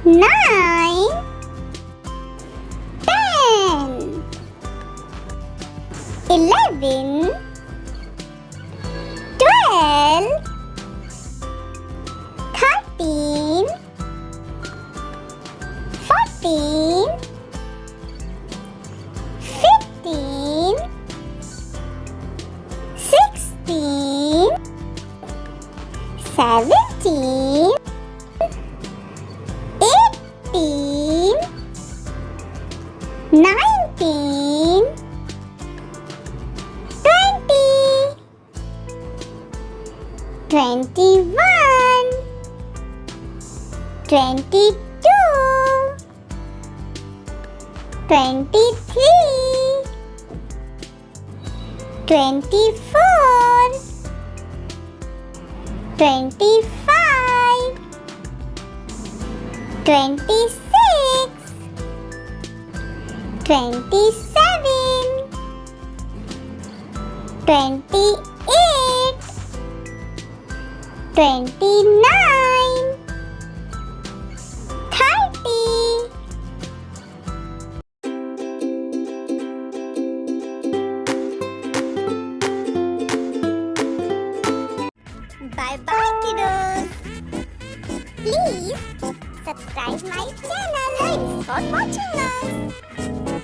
9, 10, 11, 12, 13, 14, 15, 16, 17, 18, 19, 20, 21, 22, 23, 24, 25, 26, 27, 28, 29, 30. Bye-bye, kiddos. Please subscribe my channel. Thanks for watching us.